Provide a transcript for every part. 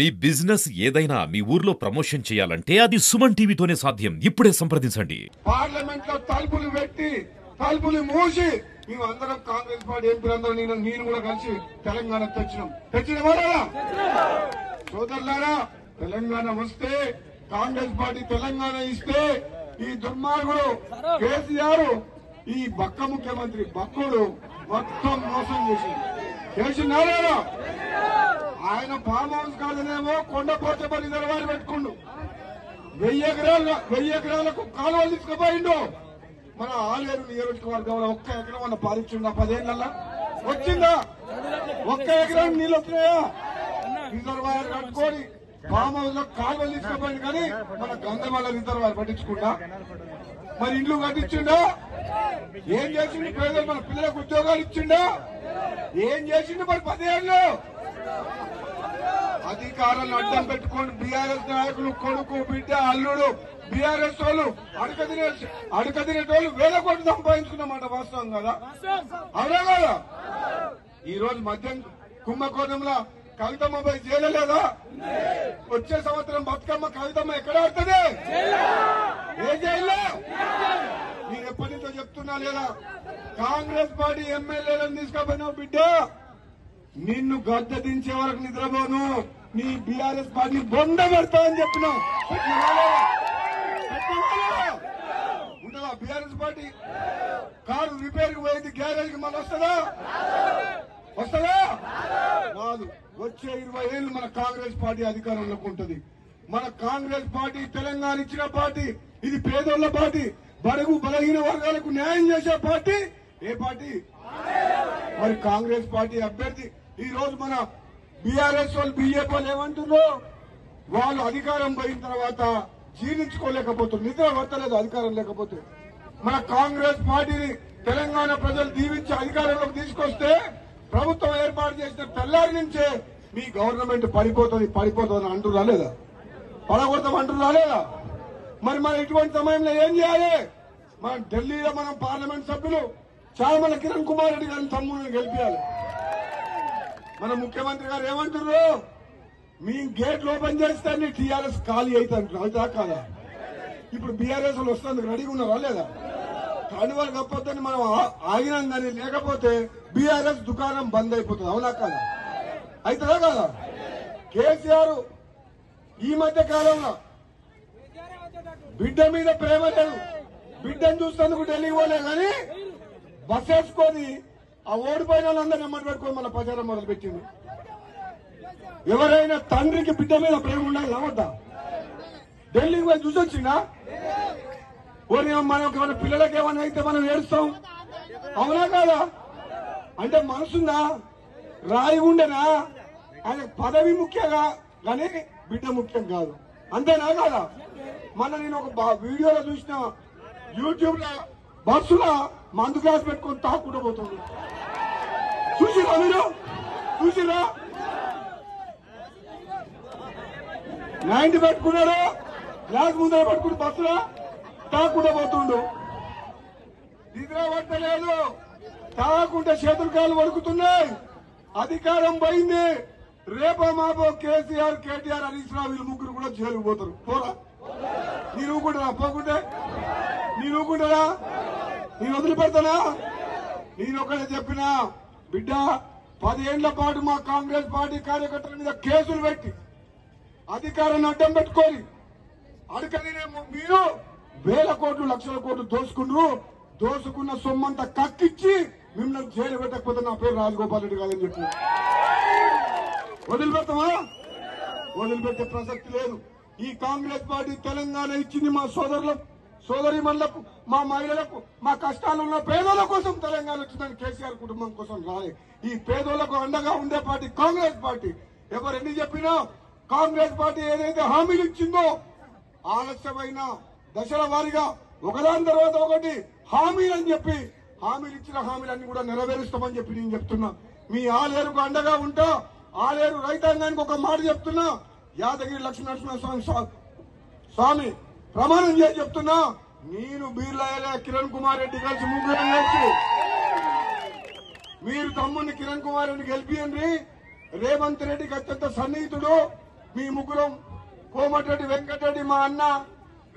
మీ business ఏదైనా మీ ఊర్లో promotion చేయాలంటే అది సుమన్ టీవీతోనే సాధ్యం. ఇప్పుడే సంప్రదించండి. పార్లమెంట్ లో తలుపులు పెట్టి తలుపులు మూసి మేమందరం కాంగ్రెస్ పార్టీ ఎంపీలందరూ నేను కూడా కలిసి తెలంగాణ తెచ్చినాం. సోదరులారా, తెలంగాణ వస్తే కాంగ్రెస్ పార్టీ తెలంగాణ ఇస్తే ఈ దుర్మార్గుడు కేసీఆర్ ఈ బక్క ముఖ్యమంత్రి బక్కుడు మొత్తం మోసం చేసినారా? ఆయన ఫామ్ హౌస్ కాదనేమో కొండపోచపల్లి దర్బారు పెట్టుకుండు. 1000 ఎకరాలకు కాలువలు తీసుకుపోయిండు. మన ఆలేరు నియోజకవర్గంలో ఒక్క ఎకరం అన్న పాలిచ్చిండా? 10 ఏళ్లలో వచ్చిందా? ఒక్క ఎకరం నీళ్ళు వస్తున్నాయా? రిజర్వాయర్ కట్టుకొని ఫామ్ హౌస్ లో కాలువలు తీసుకుపోయింది. కానీ మన గంగమల్ల రిజర్వాయర్ పట్టించుకుంటా? మరి ఇండ్లు కట్టించిండా? ఏం చేసిండు? పేదలు మన పిల్లలకు ఉద్యోగాలు ఇచ్చిండా? ఏం చేసిండు? మరి 10 ఏళ్ళు అధికారాలను అడ్డం పెట్టుకోండి. బీఆర్ఎస్ నాయకులు కొడుకు బిడ్డ అల్లుడు బీఆర్ఎస్ వాళ్ళు అడకదినేటోళ్ళు 1000 కోట్లు సంపాదించుకున్నమాట. వాస్తవం కదా? అవునా కదా? ఈ రోజు మద్యం కుంభకోణంలో కవితమ్మ పోయి చేయలేదా? వచ్చే సంవత్సరం బతుకమ్మ కవితమ్మ ఎక్కడ ఆడుతుంది? ఏ జైల్లో? నేను ఎప్పటి నుంచో చెప్తున్నా లేదా? కాంగ్రెస్ పార్టీ ఎమ్మెల్యేలను తీసుకుపోయినావు బిడ్డ, నిన్ను గద్దె దించే వరకు నిద్రపోను. నీ బీఆర్ఎస్ పార్టీ బొండ పెడతా అని చెప్పినావు. ఉండదా బీఆర్ఎస్ పార్టీ? కారు రిపేర్ కి పోయింది, గ్యారేజ్ కి మళ్ళీ వస్తుందా? రాదు. వచ్చే 20 ఏళ్ళు మన కాంగ్రెస్ పార్టీ అధికారంలోకి ఉంటుంది. మన కాంగ్రెస్ పార్టీ తెలంగాణ ఇచ్చిన పార్టీ. ఇది పేదోళ్ల పార్టీ, బడుగు బలహీన వర్గాలకు న్యాయం చేసే పార్టీ. ఏ పార్టీ? మరి కాంగ్రెస్ పార్టీ అభ్యర్థి. ఈ రోజు మన బీఆర్ఎస్ వాళ్ళు బీజేపీ వాళ్ళు ఏమంటున్నారు? వాళ్ళు అధికారం పోయిన తర్వాత జీర్ణించుకోలేకపోతున్నారు, నిద్ర పట్టలేదు అధికారం లేకపోతే. మన కాంగ్రెస్ పార్టీని తెలంగాణ ప్రజలు దీవించి అధికారంలోకి తీసుకొస్తే ప్రభుత్వం ఏర్పాటు చేసిన తెల్లారి నుంచే మీ గవర్నమెంట్ పడిపోతుంది అంటున్నా లేదా? పడగొడతాం అంటున్నా లేదా? మరి మన ఇటువంటి సమయంలో ఏం చేయాలి? మన ఢిల్లీలో మనం పార్లమెంట్ సభ్యులు చామల కిరణ్ కుమార్ రెడ్డి గారిని తమ్ముడిని గెలిపించాలి. మన ముఖ్యమంత్రి గారు ఏమంటున్నారు? మీ గేట్లు ఓపెన్ చేస్తే నీ టీఆర్ఎస్ ఖాళీ అయితే అంటున్నారు. అవుతా కాదా? ఇప్పుడు బీఆర్ఎస్ వాళ్ళు వస్తుంది, రెడీగా ఉన్నారా లేదా? కండువాలు కప్పొద్దని మనం ఆగినాం, కానీ లేకపోతే బీఆర్ఎస్ దుకాణం బంద్ అయిపోతుంది. అవునా కాదా? అవుతుందా కాదా? కేసీఆర్ ఈ మధ్య కాలంలో బిడ్డ మీద ప్రేమ లేదు, బిడ్డను చూస్తేందుకు ఢిల్లీకి పోలే, కానీ బస్ వేసుకొని ఆ ఓడిపోయిన వాళ్ళందరూ నెమ్మది పెట్టుకొని మన ప్రచారం మొదలుపెట్టింది. ఎవరైనా తండ్రికి బిడ్డ మీద ప్రేమ ఉండాలి నమ్మద్దా? ఢిల్లీకి పోయి చూసి వచ్చిందా? మన పిల్లలకి ఏమైనా అయితే మనం ఏడుస్తాం. అవునా కాదా? అంటే మనసుందా? రాయి ఉండేనా? ఆయన పదవి ముఖ్యంగా, కానీ బిడ్డ ముఖ్యం కాదు. అంతేనా కాదా? మన నేను ఒక వీడియోలో చూసిన, యూట్యూబ్ లో బస్సులో మందు గ్లాస్ పెట్టుకొని తాక్కుంటూ పోతుంది. చూసిరా మీరు? చూసిరా? 90 పెట్టుకున్నాడు, గ్లాస్ ముందర పెట్టుకుని బస్సులో తాక్కుంటూ పోతుండు. నిద్ర పట్టలేదు, తాకుంటే చేతులు కాళ్ళు వణుకుతున్నాయి. అధికారం పోయింది. రేపో మాపో కేసీఆర్, కేటీఆర్, హరీష్ రావు వీళ్ళు ముగ్గురు కూడా జైలుకు పోతారు. పోరా? నేను ఊకుంటారా? పోకుంటే నేను ఊకుంటారా? నేను వదిలిపెడతానా? నేను ఒకటే చెప్పినా, బిడ్డ 10 ఏళ్ల పాటు మా కాంగ్రెస్ పార్టీ కార్యకర్తల మీద కేసులు పెట్టి అధికారాన్ని అడ్డం పెట్టుకొని అడగనేమో మీరు 1000 కోట్లు 1,00,000 కోట్లు దోసుకుండ్రు. దోసుకున్న సొమ్మంతా కక్కిచ్చి మిమ్మల్ని జైలు పెట్టకపోతే నా పేరు రాజగోపాల్ రెడ్డి కాదని చెప్పి వదిలిపెడతామా? వదిలిపెట్టే ప్రసక్తి లేదు. ఈ కాంగ్రెస్ పార్టీ తెలంగాణ ఇచ్చింది మా సోదరిమణులకు, మా మహిళలకు, మా కష్టాలున్న పేదల కోసం తెలంగాణ వచ్చిందని కేసీఆర్ కుటుంబం కోసం రాలే. ఈ పేదోళ్లకు అండగా ఉండే పార్టీ కాంగ్రెస్ పార్టీ. ఎవరు ఎన్ని చెప్పినా కాంగ్రెస్ పార్టీ ఏదైతే హామీలు ఇచ్చిందో ఆలస్యమైన దశల వారీగా ఒకదాని తర్వాత ఒకటి హామీలు అని చెప్పి హామీలు ఇచ్చిన హామీలన్నీ కూడా నెరవేరుస్తామని చెప్పి నేను చెప్తున్నా. మీ ఆలేరుకు అండగా ఉంటా. ఆలేరు రైతాంగానికి ఒక మాట చెప్తున్నా, యాదగిరి లక్ష్మీనరసింహ స్వామి ప్రమాణం చేసి చెప్తున్నా, నేను బీర్లా కిరణ్ కుమార్ రెడ్డి కలిసి ముగ్గురం కలిసి మీరు తమ్ముడిని కిరణ్ కుమార్ రెడ్డి గెలిపియండి. రేవంత్ రెడ్డికి అత్యంత సన్నిహితుడు, మీ ముగ్గురం కోమటిరెడ్డి వెంకటరెడ్డి మా అన్న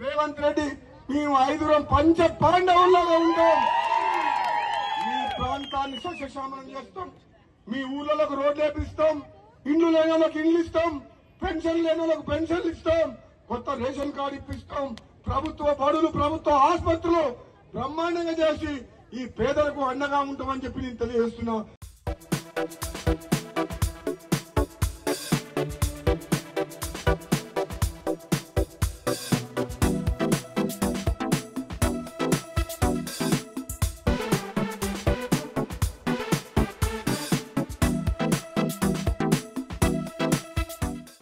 రేవంత్ రెడ్డి మేము 5 పంచ పాండవుల్లాగా ఉంటాం. మీ ప్రాంతాన్ని సస్యశ్యామలం చేస్తాం. మీ ఊళ్ళలోకి రోడ్లు వేపిస్తాం. ఇండ్లు లేని వాళ్ళకి ఇండ్లు ఇస్తాం. పెన్షన్ లేని వాళ్ళకి పెన్షన్లు ఇస్తాం. కొత్త రేషన్ కార్డు ఇప్పిస్తాం. ప్రభుత్వ బడులు, ప్రభుత్వ ఆసుపత్రులు బ్రహ్మాండంగా చేసి ఈ పేదలకు అండగా ఉంటామని చెప్పి నేను తెలియజేస్తున్నా.